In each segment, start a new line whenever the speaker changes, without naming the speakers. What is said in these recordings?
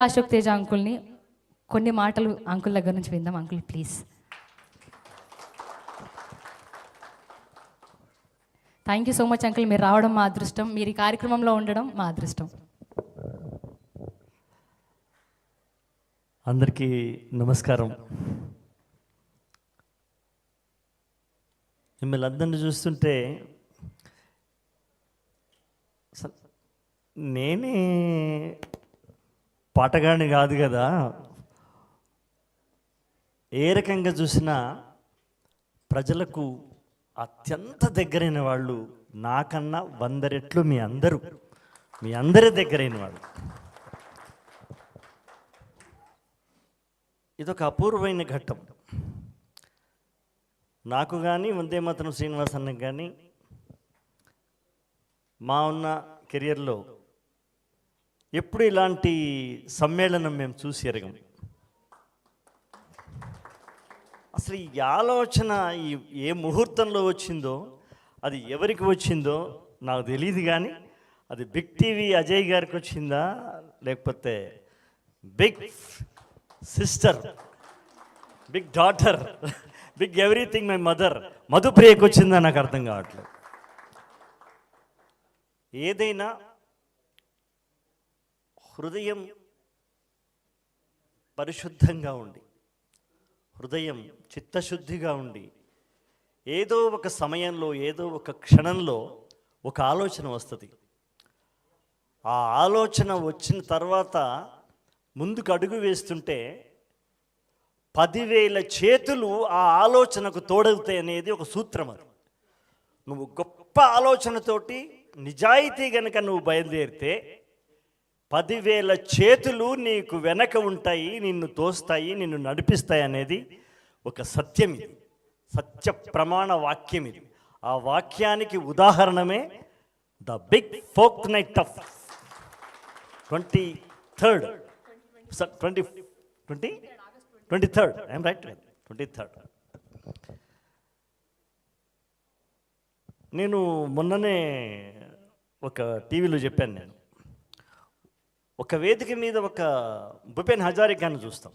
అశోక్ తేజ అంకుల్ని కొన్ని మాటలు అంకుల్ దగ్గర నుంచి విందాం. Uncle please. Thank you so much uncle, మీరు రావడం మా అదృష్టం, మీరు ఈ కార్యక్రమంలో ఉండడం మా అదృష్టం.
అందరికీ నమస్కారం. మిమ్మల్ని అందరిని చూస్తుంటే నేనే పాటగాడిని కాదు కదా, ఏ రకంగా చూసినా ప్రజలకు అత్యంత దగ్గరైన వాళ్ళు నాకన్నా 100 రెట్లు మీ అందరి దగ్గరైన వాళ్ళు. ఇదొక అపూర్వమైన ఘట్టం. నాకు కానీ వందే మాతరం శ్రీనివాస్ అన్నకు కానీ మా ఉన్న కెరియర్లో ఎప్పుడు ఇలాంటి సమ్మేళనం మేము చూసి ఎరగం. అసలు ఈ ఆలోచన ఏ ముహూర్తంలో వచ్చిందో, అది ఎవరికి వచ్చిందో నాకు తెలియదు, కానీ అది బిగ్ టీవీ అజయ్ గారికి వచ్చిందా, లేకపోతే big sister, big daughter, big everything my mother మధుప్రియకి వచ్చిందా నాకు అర్థం కావట్లేదు. ఏదైనా హృదయం పరిశుద్ధంగా ఉండి, హృదయం చిత్తశుద్ధిగా ఉండి, ఏదో ఒక సమయంలో ఏదో ఒక క్షణంలో ఒక ఆలోచన వస్తుంది. ఆ ఆలోచన వచ్చిన తర్వాత ముందుకు అడుగు వేస్తుంటే 10,000 చేతులు ఆ ఆలోచనకు తోడవుతాయి అనేది ఒక సూత్రం. అది నువ్వు గొప్ప ఆలోచనతోటి నిజాయితీ గనుక నువ్వు బయలుదేరితే 10,000 చేతులు నీకు వెనక ఉంటాయి, నిన్ను తోస్తాయి, నిన్ను నడిపిస్తాయి అనేది ఒక సత్యం. ఇది సత్య ప్రమాణ వాక్యం. ఇది ఆ వాక్యానికి ఉదాహరణమే the big folk night of 23rd I'm right, 23rd. నేను మొన్ననే ఒక టీవీలో చెప్పాను, నేను ఒక వేదిక మీద ఒక భూపేన్ హజారికాని చూస్తాం,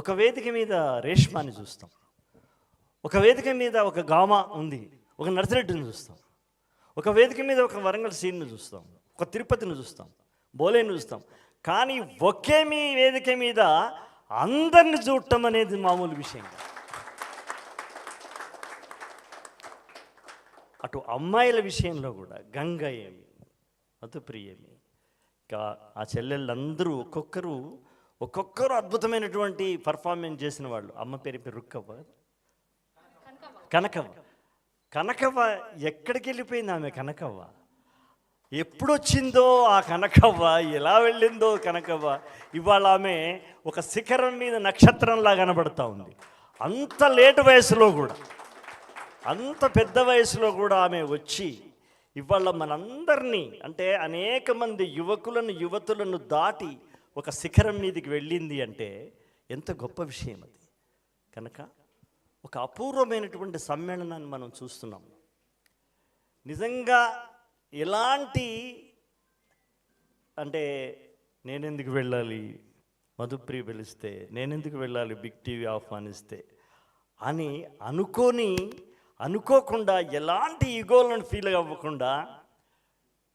ఒక వేదిక మీద రేష్మాని చూస్తాం, ఒక వేదిక మీద ఒక గామా ఉంది, ఒక నర్సిరెడ్డిని చూస్తాం, ఒక వేదిక మీద ఒక వరంగల్ సీన్ను చూస్తాం, ఒక తిరుపతిని చూస్తాం, బోలేని చూస్తాం. కానీ ఒకే మీ వేదిక మీద అందరిని చూడటం అనేది మామూలు విషయం. అటు అమ్మాయిల విషయంలో కూడా గంగ ఏమి, మధుప్రియమి, ఆ చెల్లెళ్ళందరూ ఒక్కొక్కరు అద్భుతమైనటువంటి పర్ఫార్మెన్స్ చేసిన వాళ్ళు. అమ్మ పేరు రుక్కవ్వ, కనకవ్వ ఎక్కడికి వెళ్ళిపోయింది ఆమె కనకవ్వ? ఎప్పుడొచ్చిందో ఆ కనకవ్వ, ఎలా వెళ్ళిందో కనకవ్వ. ఇవాళ ఆమె ఒక శిఖరం మీద నక్షత్రంలా కనబడతా ఉంది. అంత లేటు వయసులో కూడా, అంత పెద్ద వయసులో కూడా ఆమె వచ్చి ఇవాళ మనందరినీ, అంటే అనేక మంది యువతులను దాటి ఒక శిఖరం మీదకి వెళ్ళింది అంటే ఎంత గొప్ప విషయం అది. కనుక ఒక అపూర్వమైనటువంటి సమ్మేళనాన్ని మనం చూస్తున్నాం. నిజంగా ఎలాంటి, అంటే నేనెందుకు వెళ్ళాలి మధుప్రియ పిలిస్తే, నేనెందుకు వెళ్ళాలి బిగ్ టీవీ ఆహ్వానిస్తే అని అనుకోకుండా, ఎలాంటి ఈగోలను ఫీల్ అవ్వకుండా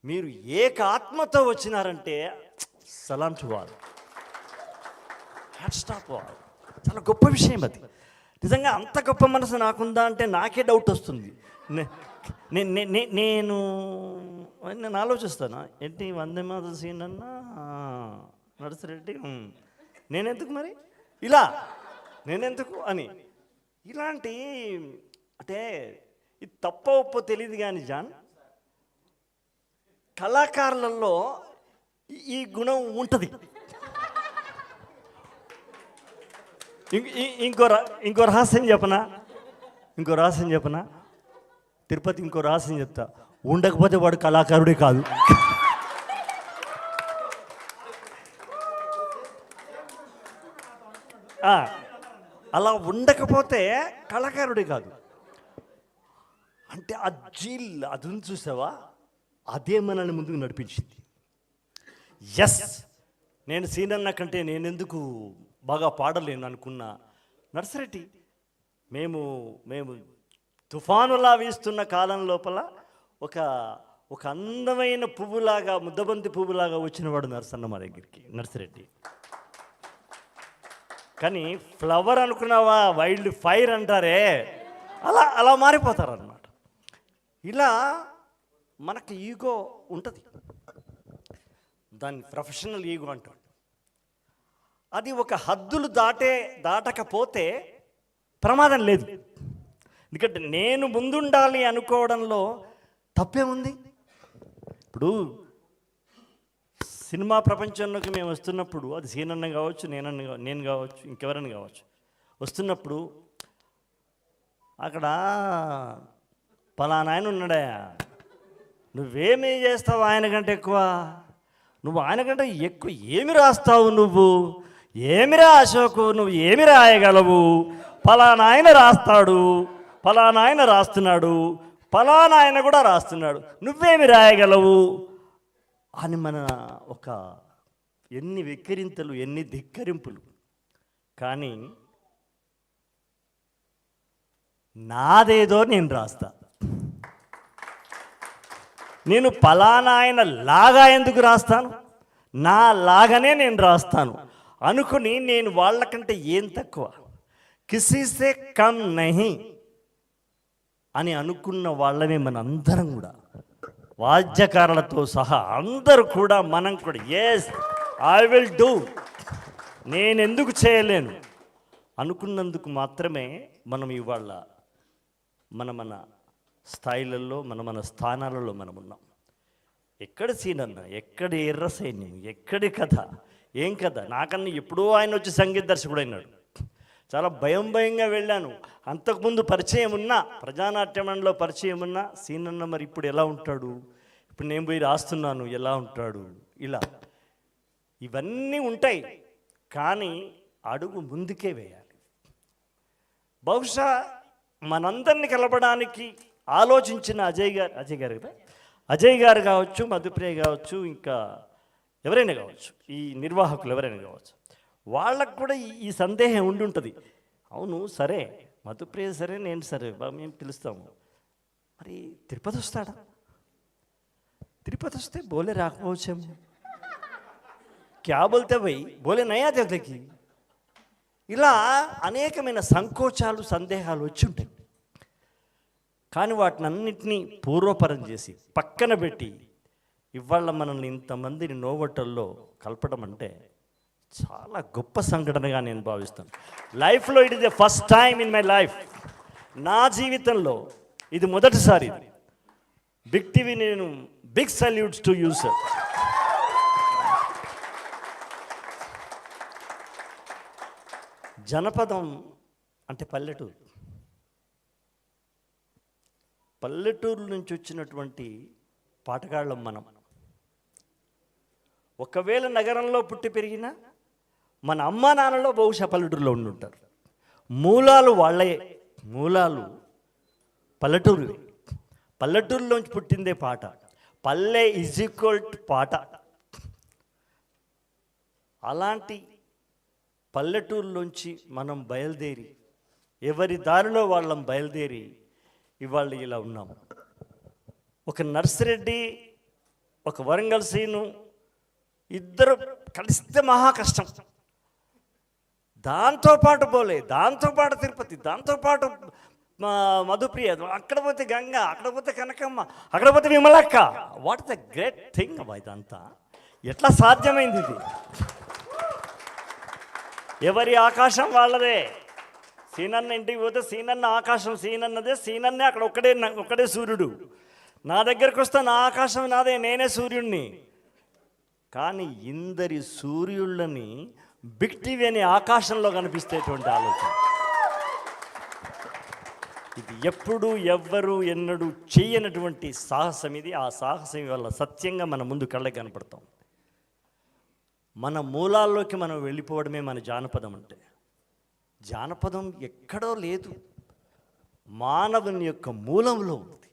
మీరు ఏకాత్మతో వచ్చినారంటే సలాం to all, hats off all. చాలా గొప్ప విషయం అది. నిజంగా అంత గొప్ప మనసు నాకుందా అంటే నాకే డౌట్ వస్తుంది. నేను ఆలోచిస్తాను, ఏంటి వందే మాతరం సీన్ అన్నా నర్సిరెడ్డి, నేనెందుకు మరి ఇలా, నేనెందుకు అని. ఇలాంటి, అంటే ఇది తప్ప ఒప్పో తెలియదు కానీ జాన్, కళాకారులలో ఈ గుణం ఉంటుంది. ఇంకో రహస్యం చెప్పనా, తిరుపతి ఇంకో రహస్యం చెప్తా, ఉండకపోతే వాడు కళాకారుడే కాదు. అలా ఉండకపోతే కళాకారుడే కాదు. అంటే ఆ అది చూసావా, అదే మనల్ని ముందుకు నడిపించింది. ఎస్, నేను సీనన్న కంటే నేనెందుకు బాగా పాడలేను అనుకున్న నర్సిరెడ్డి, మేము మేము తుఫానులా వీస్తున్న కాలం లోపల ఒక అందమైన పువ్వులాగా, ముద్దబంతి పువ్వులాగా వచ్చినవాడు నరసన్న మా దగ్గరికి, నర్సిరెడ్డి. కానీ ఫ్లవర్ అనుకున్నావా, వైల్డ్ ఫైర్ అంటారే, అలా అలా మారిపోతారన్నమాట. ఇలా మనకు ఈగో ఉంటుంది, దాన్ని ప్రొఫెషనల్ ఈగో అంటాడు. అది ఒక హద్దులు దాటకపోతే ప్రమాదం లేదు. ఎందుకంటే నేను ముందుండాలి అనుకోవడంలో తప్పేముంది. ఇప్పుడు సినిమా ప్రపంచంలోకి మేము వస్తున్నప్పుడు, అది సీనన్న కావచ్చు, నేను కావచ్చు, ఇంకెవరైనా కావచ్చు, వస్తున్నప్పుడు అక్కడ పలానా ఆయన ఉన్నాడా, నువ్వేమీ చేస్తావు ఆయన కంటే ఎక్కువ, నువ్వు ఆయన కంటే ఎక్కువ ఏమి రాస్తావు, నువ్వు ఏమిరా అశోకు, నువ్వు ఏమి రాయగలవు, పలానా ఆయన రాస్తాడు, పలానా ఆయన రాస్తున్నాడు, పలానా ఆయన కూడా రాస్తున్నాడు, నువ్వేమి రాయగలవు అని మన ఎన్ని వెక్కిరింతలు, ఎన్ని ధిక్కరింపులు. కానీ నాదేదో నేను రాస్తా, నేను పలానా ఆయన లాగా ఎందుకు రాస్తాను, నా లాగానే నేను రాస్తాను అనుకుని నేను వాళ్ళకంటే ఏం తక్కువ, కిసీసే కమ్ నహి అని అనుకున్న వాళ్ళమే మన అందరం కూడా, వాద్యకారులతో సహా అందరూ కూడా, మనం కూడా ఎస్ ఐ విల్ డూ, నేనెందుకు చేయలేను అనుకున్నందుకు మాత్రమే మనం ఇవాళ మన స్థాయిలలో, మన స్థానాలలో మనం ఉన్నాం. ఎక్కడ సీనన్న, ఎక్కడ ఎర్ర సైన్యం, ఎక్కడి కథ, ఏం కథ, నాకన్నా ఎప్పుడో ఆయన వచ్చి సంగీత దర్శకుడు అయినాడు. చాలా భయంగా వెళ్ళాను. అంతకుముందు పరిచయం ఉన్నా, ప్రజానాట్యమంలో పరిచయం ఉన్నా, సీనన్న మరి ఇప్పుడు ఎలా ఉంటాడు, ఇప్పుడు నేను పోయి రాస్తున్నాను ఎలా ఉంటాడు, ఇలా ఇవన్నీ ఉంటాయి. కానీ అడుగు ముందుకే వేయాలి. బహుశా మనందరినీ కలపడానికి ఆలోచించిన అజయ్ గారు కావచ్చు, మధుప్రియ కావచ్చు, ఇంకా ఎవరైనా కావచ్చు, ఈ నిర్వాహకులు ఎవరైనా కావచ్చు, వాళ్ళకు కూడా ఈ సందేహం ఉండి ఉంటుంది. అవును సరే, మధుప్రియ సరే, నేను సరే, మేము పిలుస్తాము, మరి తిరుపతి వస్తాడా, తిరుపతి వస్తే బోలే రాకపోవచ్చేమో, క్యా బోల్తే భయ్ బోలే నయా దేవతకి, ఇలా అనేకమైన సంకోచాలు, సందేహాలు వచ్చి ఉంటాయి. కానీ వాటినన్నింటినీ పూర్వపరం చేసి పక్కన పెట్టి ఇవాళ మనల్ని ఇంతమందిని నోవటల్లో కలపడం అంటే చాలా గొప్ప సంఘటనగా నేను భావిస్తాను. లైఫ్లో it is the first time in my life, నా జీవితంలో ఇది మొదటిసారి. బిగ్ టీవీ, నేను big salutes to you sir. Janapadam అంటే పల్లెటూరు నుంచి వచ్చినటువంటి పాటగాళ్ళం మనం. ఒకవేళ నగరంలో పుట్టి పెరిగినా మన అమ్మా నాన్నలో బహుశా పల్లెటూరులో ఉండుంటారు. మూలాలు వాళ్ళే, మూలాలు పల్లెటూరు, పల్లెటూరులోంచి పుట్టిందే పాట. పల్లె ఈజ్ ఈక్వల్ టు పాట. అలాంటి పల్లెటూరులోంచి మనం బయలుదేరి, ఎవరి దారిలో వాళ్ళం బయలుదేరి ఇవాళ ఇలా ఉన్నాం. ఒక నర్సిరెడ్డి, ఒక వరంగల్ సీను, ఇద్దరు కలిస్తే మహా కష్టం. దాంతోపాటు బోలే, దాంతోపాటు తిరుపతి, దాంతోపాటు మధుప్రియ, అక్కడ పోతే గంగ, అక్కడ పోతే కనకమ్మ, అక్కడ పోతే Vimalakka. What is the great thing అబ్బా, ఇదంతా ఎట్లా సాధ్యమైంది ఇది? ఎవరి ఆకాశం వాళ్ళదే. సీనన్న ఇంటికి పోతే సీనన్న ఆకాశం సీనన్నదే, సీనన్నే అక్కడ ఒక్కడే సూర్యుడు. నా దగ్గరకు వస్తే నా ఆకాశం నాదే, నేనే సూర్యుడిని. కానీ ఇందరి సూర్యుళ్ళని బిగ్ టీవీ అనే ఆకాశంలో కనిపిస్తేటువంటి ఆలోచన, ఇది ఎప్పుడు ఎవ్వరు ఎన్నడూ చేయనటువంటి సాహసం ఇది. ఆ సాహసం వల్ల సత్యంగా మన ముందు కళ్ళకి కనపడతాం. మన మూలాల్లోకి మనం వెళ్ళిపోవడమే మన జానపదం అంటే. జానపదం ఎక్కడో లేదు, మానవుని యొక్క మూలంలో ఉంది,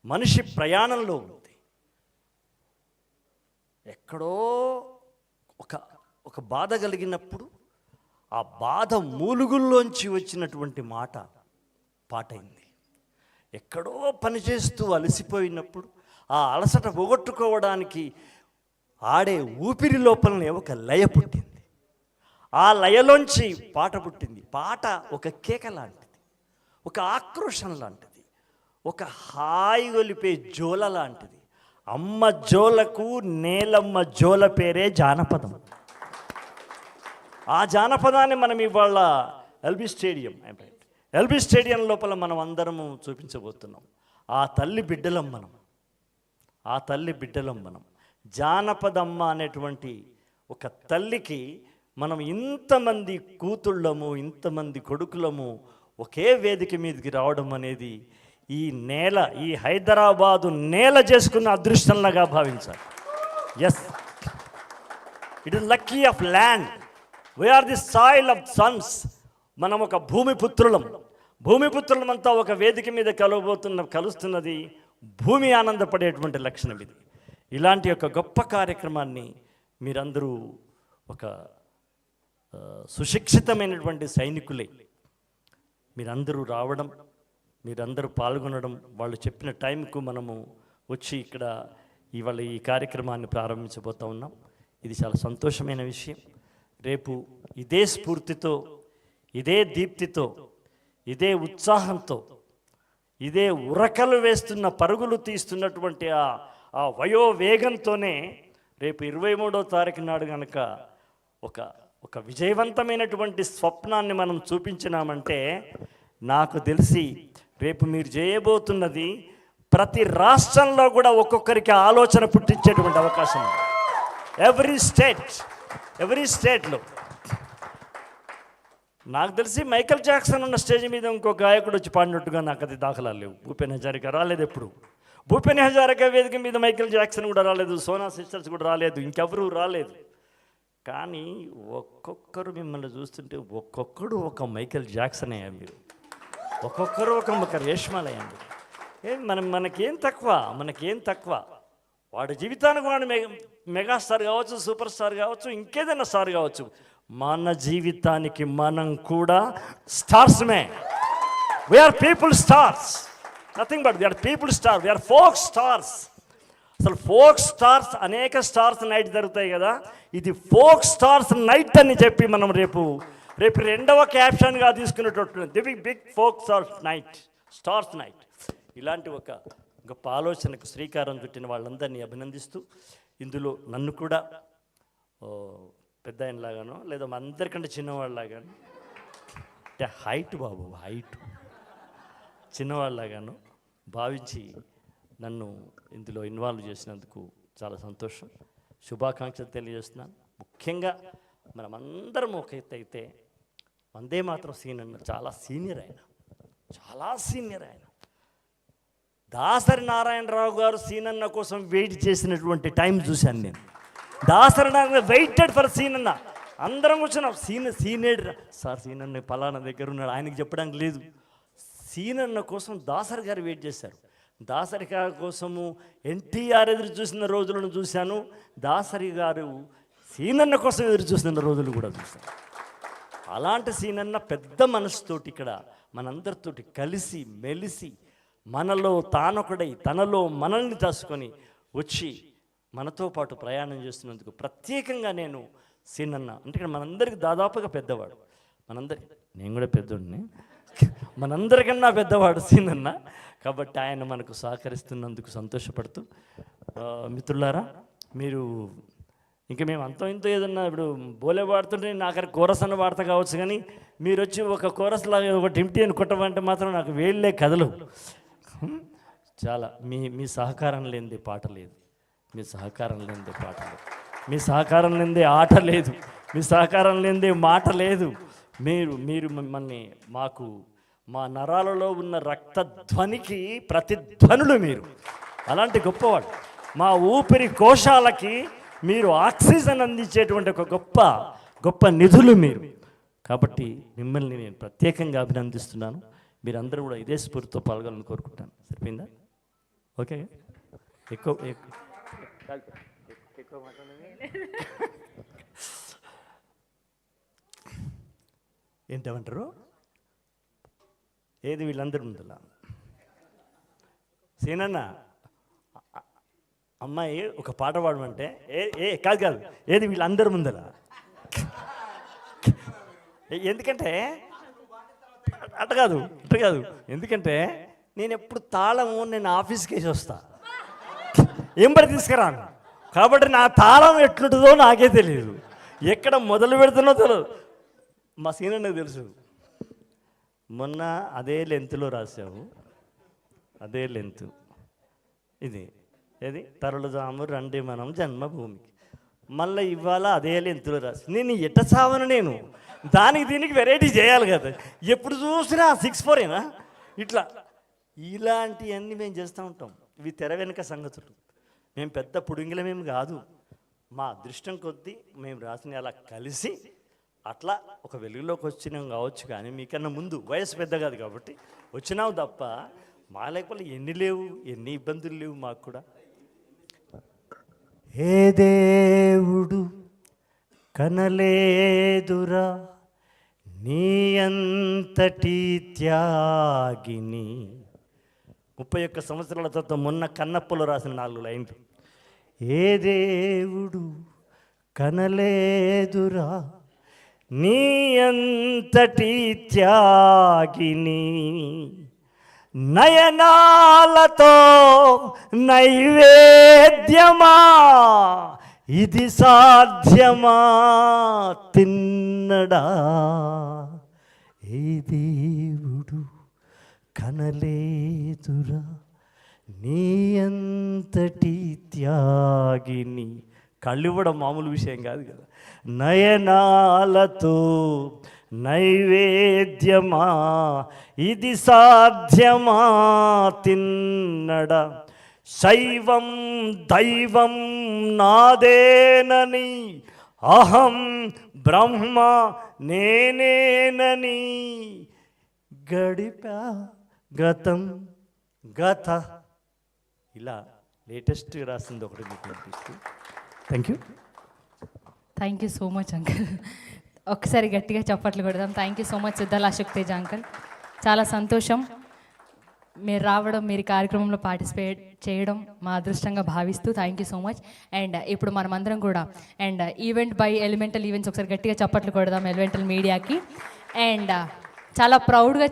మనిషి ప్రయాణంలో ఉంది. ఎక్కడో ఒక బాధ కలిగినప్పుడు ఆ బాధ మూలుగుల్లోంచి వచ్చినటువంటి మాట పాటైంది. ఎక్కడో పనిచేస్తూ అలసిపోయినప్పుడు ఆ అలసట పోగొట్టుకోవడానికి ఆడే ఊపిరి లోపలనే ఒక లయ పుట్టింది. ఆ లయలోంచి పాట పుట్టింది. పాట ఒక కేక లాంటిది, ఒక ఆక్రోషం లాంటిది, ఒక హాయి గొలిపే జోల లాంటిది. అమ్మ జోలకు నేలమ్మ జోల పేరే జానపదం. ఆ జానపదాన్ని మనం ఇవాళ ఎల్బీ స్టేడియం లోపల మనం అందరము చూపించబోతున్నాం. ఆ తల్లి బిడ్డలం మనం. జానపదమ్మ అనేటువంటి ఒక తల్లికి మనం ఇంతమంది కూతుళ్ళము, ఇంతమంది కొడుకులము ఒకే వేదిక మీదకి రావడం అనేది ఈ నేల, ఈ హైదరాబాదు నేల చేసుకున్న అదృష్టంలాగా భావించాలి. Yes, it is lucky of land, we are the soil of sons. మనం ఒక భూమిపుత్రులమంతా ఒక వేదిక మీద కలుస్తున్నది భూమి ఆనందపడేటువంటి లక్షణం ఇది. ఇలాంటి ఒక గొప్ప కార్యక్రమాన్ని మీరందరూ ఒక సుశిక్షితమైనటువంటి సైనికులే మీరందరూ రావడం, మీరందరూ పాల్గొనడం, వాళ్ళు చెప్పిన టైంకు మనము వచ్చి ఇక్కడ ఇవాళ ఈ కార్యక్రమాన్ని ప్రారంభించబోతూ ఉన్నాం. ఇది చాలా సంతోషమైన విషయం. రేపు ఇదే స్ఫూర్తితో, ఇదే దీప్తితో, ఇదే ఉత్సాహంతో, ఇదే ఉరకలు వేస్తున్న పరుగులు తీస్తున్నటువంటి ఆ వయోవేగంతోనే రేపు 23వ తారీఖు నాడు కనుక ఒక విజయవంతమైనటువంటి స్వప్నాన్ని మనం చూపించినామంటే నాకు తెలిసి రేపు మీరు చేయబోతున్నది ప్రతి రాష్ట్రంలో కూడా ఒక్కొక్కరికి ఆలోచన పుట్టించేటువంటి అవకాశం ఉంది. ఎవ్రీ స్టేట్లో నాకు తెలిసి మైకేల్ జాక్సన్ ఉన్న స్టేజ్ మీద ఇంకో గాయకుడు వచ్చి పాడినట్టుగా నాకు అది దాఖలాలు లేవు. భూపెన్ హజారికా రాలేదు ఎప్పుడు. భూపెన్ హజారికా వేదిక మీద మైకేల్ జాక్సన్ కూడా రాలేదు, సోనా సిస్టర్స్ కూడా రాలేదు, ఇంకెవరూ రాలేదు. కానీ ఒక్కొక్కరు మిమ్మల్ని చూస్తుంటే ఒక్కొక్కడు ఒక మైకేల్ జాక్సన్ అయ్యా మీరు, ఒక్కొక్కరు ఒక రేష్మాలయ్యండి. మనకేం తక్కువ? వాడి జీవితానికి వాడు మెగాస్టార్ కావచ్చు, సూపర్ స్టార్ కావచ్చు, ఇంకేదైనా స్టార్ కావచ్చు. మన జీవితానికి మనం కూడా స్టార్స్మే. We are people stars, nothing but we are people star, we are folk stars. అసలు ఫోక్ స్టార్స్ అనేక స్టార్స్ నైట్ జరుగుతాయి కదా, ఇది ఫోక్ స్టార్స్ నైట్ అని చెప్పి మనం రేపు రెండవ క్యాప్షన్గా తీసుకునేటట్టు the big folk stars night. ఇలాంటి ఒక గొప్ప ఆలోచనకు శ్రీకారం చుట్టిన వాళ్ళందరినీ అభినందిస్తూ, ఇందులో నన్ను కూడా పెద్ద ఆయనలాగానో లేదా మా అందరికంటే చిన్నవాళ్ళలాగాను, అంటే హైట్ చిన్నవాళ్ళలాగాను భావించి నన్ను ఇందులో ఇన్వాల్వ్ చేసినందుకు చాలా సంతోషం, శుభాకాంక్షలు తెలియజేస్తున్నాను. ముఖ్యంగా మనమందరం ఒక ఎత్తు అయితే వందే మాత్రం సీనియర్ చాలా సీనియర్ ఆయన దాసరి నారాయణరావు గారు సీనన్న కోసం వెయిట్ చేసినటువంటి టైం చూశాను నేను. దాసరి నారాయణ వెయిటెడ్ ఫర్ సీనన్న. అందరం కూర్చున్నాం, సీనియర్ సార్ సీనన్న పలానా దగ్గర ఉన్నాడు, ఆయనకి చెప్పడానికి లేదు. సీనన్న కోసం దాసరి గారు వెయిట్ చేశారు. దాసరి గారి కోసము ఎన్టీఆర్ ఎదురు చూసిన రోజులను చూశాను, దాసరి గారు సీనన్న కోసం ఎదురు చూసిన రోజులు కూడా చూశాను. అలాంటి సీనన్న పెద్ద మనసుతోటి ఇక్కడ మనందరితోటి కలిసి మెలిసి మనలో తానొకడై తనలో మనల్ని దాచుకొని వచ్చి మనతో పాటు ప్రయాణం చేస్తున్నందుకు ప్రత్యేకంగా నేను సీనన్న అంటే ఇక్కడ మనందరికి దాదాపుగా పెద్దవాడు, నేను కూడా పెద్దోడిని, మనందరికన్నా పెద్దవాడు సీనన్న. కాబట్టి ఆయన మనకు సహకరిస్తున్నందుకు సంతోషపడుతూ, మిత్రులారా మీరు ఇంకా మేము అంతో ఇంతో ఏదన్నా ఇప్పుడు బోలే పాడుతుంటే నాకు కోరస్ అన్న వాడతా కావచ్చు, కానీ మీరు వచ్చి ఒక కోరస్ లాగా ఒక టిమ్టీ అని కొట్టమంటే మాత్రం నాకు వేళ్ళే కదలు. చాలా మీ సహకారం లేనిదే పాట లేదు, మీ సహకారం లేనిదే ఆట లేదు, మీ సహకారం లేనిదే మాట లేదు. మీరు మిమ్మల్ని మా నరాలలో ఉన్న రక్తధ్వనికి ప్రతిధ్వనులు మీరు. అలాంటి గొప్పవాడు. మా ఊపిరి కోశాలకి మీరు ఆక్సిజన్ అందించేటువంటి ఒక గొప్ప నిధులు మీరు. కాబట్టి మిమ్మల్ని నేను ప్రత్యేకంగా అభినందిస్తున్నాను. మీరందరూ కూడా ఇదే స్ఫూర్తితో పాల్గొనాలని కోరుకుంటాను. సరిపోయిందా? ఓకే, ఎక్కువ ఏంటమంటారు? ఏది వీళ్ళందరి ముందులా? సీనన్న అమ్మాయి ఒక పాట పాడమంటే కాదు ఏది వీళ్ళందరి ముందర. ఎందుకంటే అట్ట కాదు ఎందుకంటే నేను ఎప్పుడు తాళము నేను ఆఫీస్కి వేసి వస్తా, ఏం పడి తీసుకురాను. కాబట్టి నా తాళం ఎట్లుంటుందో నాకే తెలియదు, ఎక్కడ మొదలు పెడుతున్నో తెలియదు. మా సీనన్నకు తెలుసు. మొన్న అదే లెంత్లో రాసావు, అదే లెంత్ ఇది ఏది తరలుదాము రండి మనం జన్మభూమికి. మళ్ళీ ఇవాళ అదే లెంత్లో రాసి నేను ఎట్ట చావను, నేను దానికి దీనికి వెరైటీ చేయాలి కదా. ఎప్పుడు చూసినా 6-4 ఇట్లా ఇలాంటివన్నీ మేము చేస్తూ ఉంటాం. ఇవి తెర వెనుక సంగతులు. మేము పెద్ద పుడింగిలమేమి కాదు. మా అదృష్టం కొద్దీ మేము రాసిన అలా కలిసి అట్లా ఒక వెలుగులోకి వచ్చినాం కావచ్చు. కానీ మీకన్నా ముందు వయసు పెద్ద కాదు కాబట్టి వచ్చినావు తప్ప మా లేకపోతే ఎన్ని లేవు, ఎన్ని ఇబ్బందులు లేవు మాకు కూడా. ఏ దేవుడు కనలేదురా నీ అంతటి త్యాగిని. 31 సంవత్సరాల తర్వాత మొన్న కన్నప్పలో రాసిన 4 లైన్లు. ఏ దేవుడు కనలేదురా నీ అంతటి త్యాగిని, నయనాలతో నైవేద్యమా ఇది సాధ్యమా తిన్నడా. ఏ దేవుడు కనలేదురా నీ అంతటి త్యాగిని. కళ్ళు ఇవ్వడం మామూలు విషయం కాదు కదా. నయనాలతో నైవేద్యమా ఇది సాధ్యమా తిన్నడ. శైవం దైవం నాదేనని అహం బ్రహ్మ నేనేనని గడిపా గతం గత. ఇలా లేటెస్ట్ రాసింది ఒకటి మీకు అనిపిస్తుంది.
Thank you so much uncle. ఒకసారి గట్టిగా చప్పట్లు కొడదాం. Thank you so much Siddhala Ashok Teja uncle. చాలా సంతోషం మీరు రావడం, మీరు కార్యక్రమంలో పార్టిసిపేట్ చేయడం మా అదృష్టంగా భావిస్తూ thank you so much. And ఇప్పుడు మనమందరం కూడా and event by elemental events ఒకసారి గట్టిగా చప్పట్లు కొడదాం ఎలిమెంటల్ మీడియాకి. అండ్ చాలా ప్రౌడ్గా